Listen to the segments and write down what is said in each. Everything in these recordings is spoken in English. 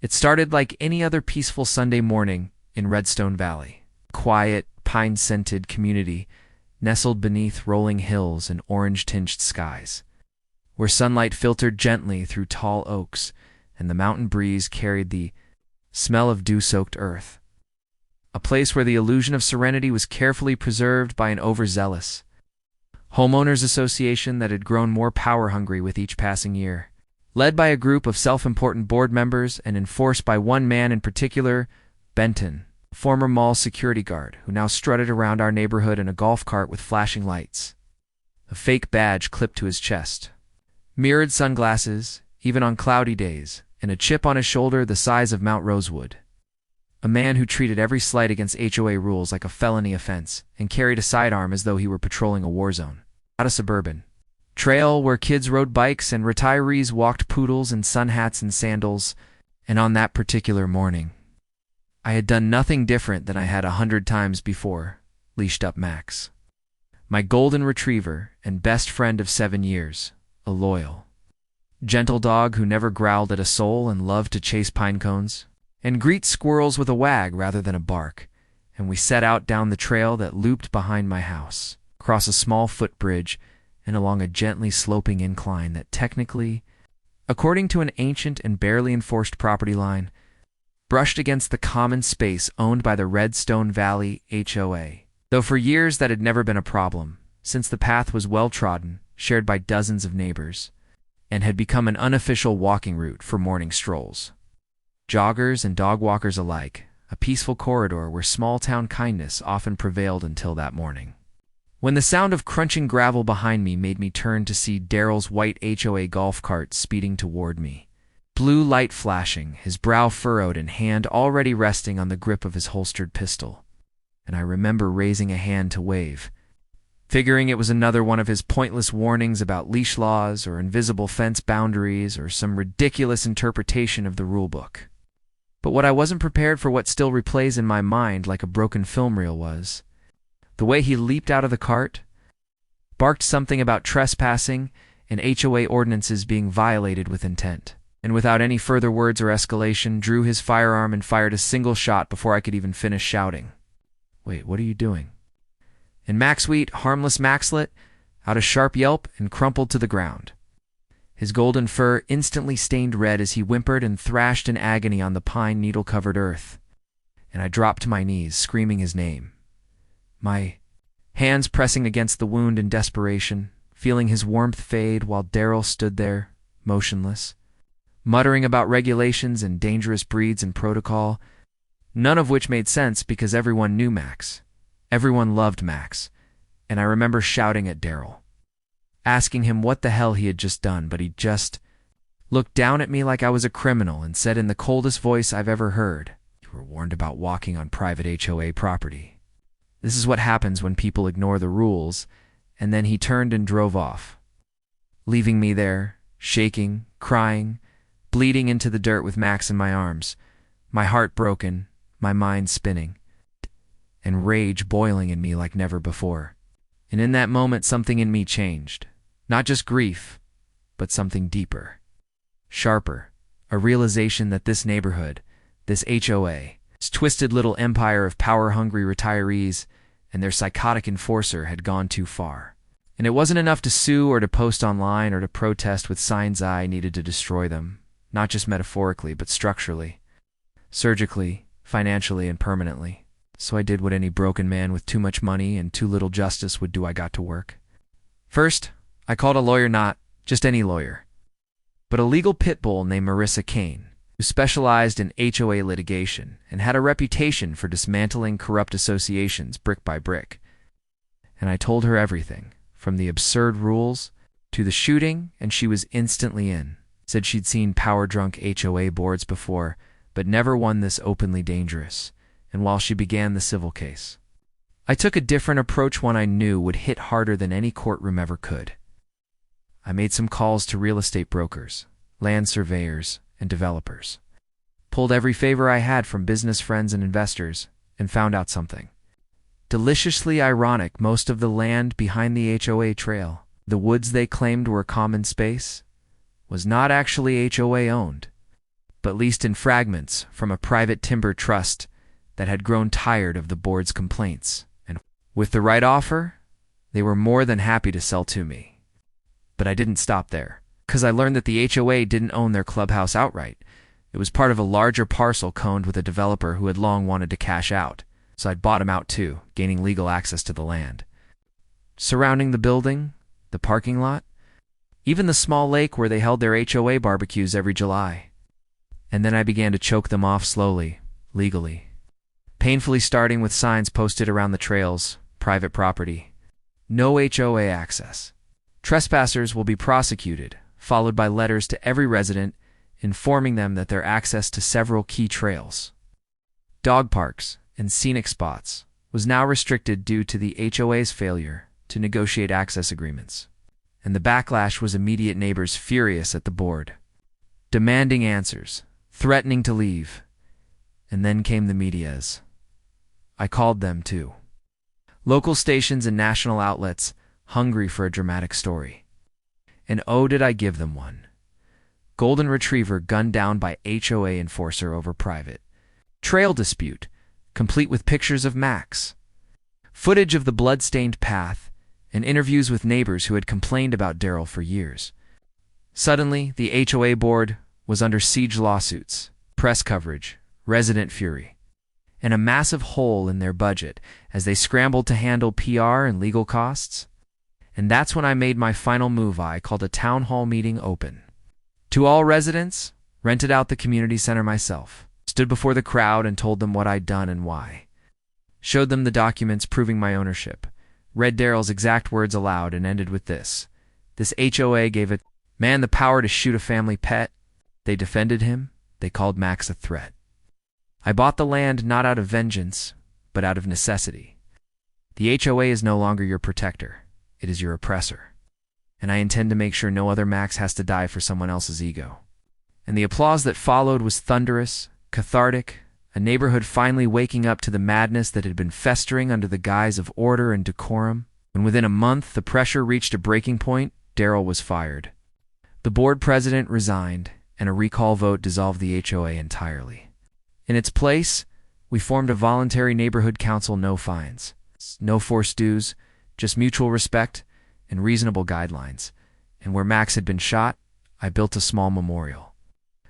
It started like any other peaceful Sunday morning in Redstone Valley. Quiet, pine-scented community nestled beneath rolling hills and orange-tinged skies, where sunlight filtered gently through tall oaks and the mountain breeze carried the smell of dew-soaked earth. A place where the illusion of serenity was carefully preserved by an overzealous homeowners association that had grown more power-hungry with each passing year. Led by a group of self-important board members and enforced by one man in particular, Benton, former mall security guard, who now strutted around our neighborhood in a golf cart with flashing lights, a fake badge clipped to his chest, mirrored sunglasses, even on cloudy days, and a chip on his shoulder the size of Mount Rosewood. A man who treated every slight against HOA rules like a felony offense and carried a sidearm as though he were patrolling a war zone. Not a suburban trail where kids rode bikes and retirees walked poodles in sun hats and sandals, and on that particular morning, I had done nothing different than I had 100 times before, leashed up Max, my golden retriever and best friend of 7 years, a loyal, gentle dog who never growled at a soul and loved to chase pine cones and greet squirrels with a wag rather than a bark, and we set out down the trail that looped behind my house, across a small footbridge, and along a gently sloping incline that technically, according to an ancient and barely enforced property line, brushed against the common space owned by the Redstone Valley HOA, though for years that had never been a problem, since the path was well-trodden, shared by dozens of neighbors, and had become an unofficial walking route for morning strolls. Joggers and dog walkers alike, a peaceful corridor where small-town kindness often prevailed until that morning, when the sound of crunching gravel behind me made me turn to see Daryl's white HOA golf cart speeding toward me, blue light flashing, his brow furrowed and hand already resting on the grip of his holstered pistol. And I remember raising a hand to wave, figuring it was another one of his pointless warnings about leash laws or invisible fence boundaries or some ridiculous interpretation of the rulebook. But what I wasn't prepared for what still replays in my mind like a broken film reel was the way he leaped out of the cart, barked something about trespassing and HOA ordinances being violated with intent, and without any further words or escalation, drew his firearm and fired a single shot before I could even finish shouting, "Wait, what are you doing?" And Max Wheat, harmless Maxlet, out a sharp yelp and crumpled to the ground, his golden fur instantly stained red as he whimpered and thrashed in agony on the pine needle-covered earth, and I dropped to my knees, screaming his name, my hands pressing against the wound in desperation, feeling his warmth fade while Daryl stood there, motionless, muttering about regulations and dangerous breeds and protocol, none of which made sense because everyone knew Max. Everyone loved Max, and I remember shouting at Daryl, asking him what the hell he had just done, but he just looked down at me like I was a criminal and said in the coldest voice I've ever heard, "You were warned about walking on private HOA property. This is what happens when people ignore the rules," and then he turned and drove off, leaving me there, shaking, crying, bleeding into the dirt with Max in my arms, my heart broken, my mind spinning, and rage boiling in me like never before. And in that moment, something in me changed. Not just grief, but something deeper, sharper, a realization that this neighborhood, this HOA, this twisted little empire of power-hungry retirees and their psychotic enforcer had gone too far. And it wasn't enough to sue or to post online or to protest with signs. I needed to destroy them, not just metaphorically, but structurally, surgically, financially, and permanently. So I did what any broken man with too much money and too little justice would do. I got to work. First, I called a lawyer, not just any lawyer, but a legal pit bull named Marissa Kane, who specialized in HOA litigation and had a reputation for dismantling corrupt associations brick by brick. And I told her everything, from the absurd rules to the shooting, and she was instantly in. Said she'd seen power-drunk HOA boards before, but never one this openly dangerous. And while she began the civil case, I took a different approach, one I knew would hit harder than any courtroom ever could. I made some calls to real estate brokers, land surveyors, and developers, pulled every favor I had from business friends and investors, and found out something deliciously ironic. Most of the land behind the HOA trail, the woods they claimed were common space, was not actually HOA owned. but leased in fragments from a private timber trust that had grown tired of the board's complaints. And with the right offer, they were more than happy to sell to me. But I didn't stop there, because I learned that the HOA didn't own their clubhouse outright. It was part of a larger parcel coned with a developer who had long wanted to cash out, so I'd bought him out too, gaining legal access to the land. Surrounding the building, the parking lot, even the small lake where they held their HOA barbecues every July. And then I began to choke them off slowly, legally. Painfully starting with signs posted around the trails, private property. No HOA access. Trespassers will be prosecuted, followed by letters to every resident informing them that their access to several key trails, dog parks, and scenic spots was now restricted due to the HOA's failure to negotiate access agreements. And the backlash was immediate. Neighbors furious at the board, demanding answers, threatening to leave. And then came the medias. I called them too. Local stations and national outlets, hungry for a dramatic story. And oh, did I give them one. Golden Retriever gunned down by HOA enforcer over private. Trail dispute, complete with pictures of Max. Footage of the blood-stained path, and interviews with neighbors who had complained about Daryl for years. Suddenly, the HOA board was under siege lawsuits, press coverage, resident fury, and a massive hole in their budget as they scrambled to handle PR and legal costs. And that's when I made my final move. I called a town hall meeting open. To all residents, rented out the community center myself, stood before the crowd and told them what I'd done and why. Showed them the documents proving my ownership, read Daryl's exact words aloud, and ended with this. This HOA gave a man the power to shoot a family pet. They defended him. They called Max a threat. I bought the land not out of vengeance, but out of necessity. The HOA is no longer your protector. It is your oppressor. And I intend to make sure no other Max has to die for someone else's ego. And the applause that followed was thunderous, cathartic, a neighborhood finally waking up to the madness that had been festering under the guise of order and decorum. When within a month the pressure reached a breaking point, Daryl was fired. The board president resigned, and a recall vote dissolved the HOA entirely. In its place, we formed a voluntary neighborhood council. No fines, no forced dues, just mutual respect and reasonable guidelines. And where Max had been shot, I built a small memorial.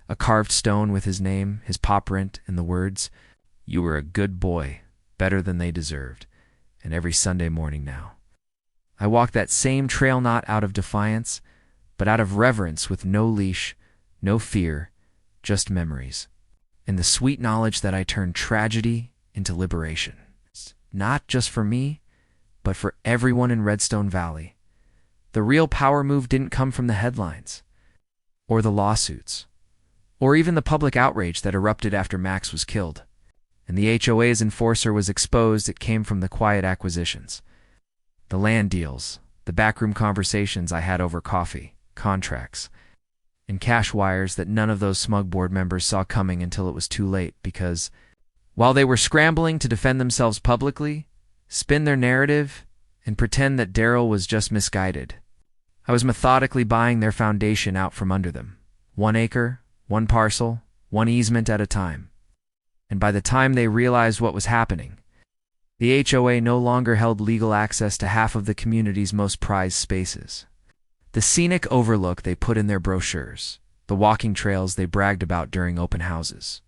A carved stone with his name, his paw print, and the words, "You were a good boy, better than they deserved." And every Sunday morning now, I walk that same trail, not out of defiance, but out of reverence, with no leash, no fear, just memories. And the sweet knowledge that I turned tragedy into liberation. Not just for me, but for everyone in Redstone Valley. The real power move didn't come from the headlines, or the lawsuits, or even the public outrage that erupted after Max was killed. And the HOA's enforcer was exposed. It came from the quiet acquisitions, the land deals, the backroom conversations I had over coffee, contracts, and cash wires that none of those smug board members saw coming until it was too late, because while they were scrambling to defend themselves publicly, spin their narrative, and pretend that Daryl was just misguided, I was methodically buying their foundation out from under them, 1 acre, 1 parcel, 1 easement at a time. And by the time they realized what was happening, the HOA no longer held legal access to half of the community's most prized spaces. The scenic overlook they put in their brochures, the walking trails they bragged about during open houses,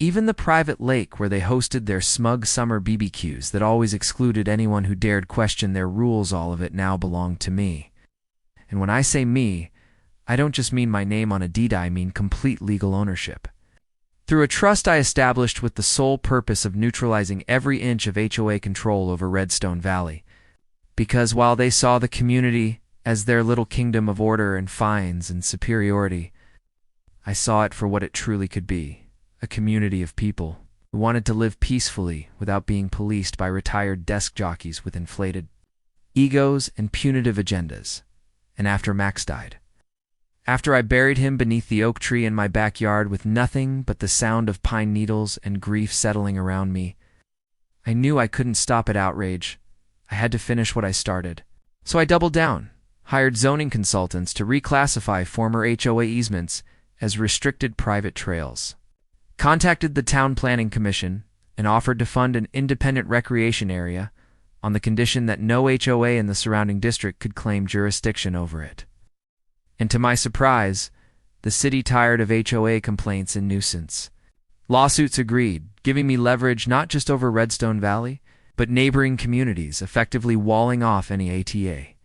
even the private lake where they hosted their smug summer BBQs that always excluded anyone who dared question their rules, all of it now belonged to me. And when I say me, I don't just mean my name on a deed, I mean complete legal ownership. Through a trust I established with the sole purpose of neutralizing every inch of HOA control over Redstone Valley. Because while they saw the community as their little kingdom of order and fines and superiority, I saw it for what it truly could be, a community of people who wanted to live peacefully without being policed by retired desk jockeys with inflated egos and punitive agendas. And after Max died, after I buried him beneath the oak tree in my backyard with nothing but the sound of pine needles and grief settling around me, I knew I couldn't stop at outrage. I had to finish what I started. So I doubled down, hired zoning consultants to reclassify former HOA easements as restricted private trails. Contacted the Town Planning Commission and offered to fund an independent recreation area on the condition that no HOA in the surrounding district could claim jurisdiction over it. And to my surprise, the city tired of HOA complaints and nuisance. Lawsuits agreed, giving me leverage not just over Redstone Valley, but neighboring communities, effectively walling off any ATA.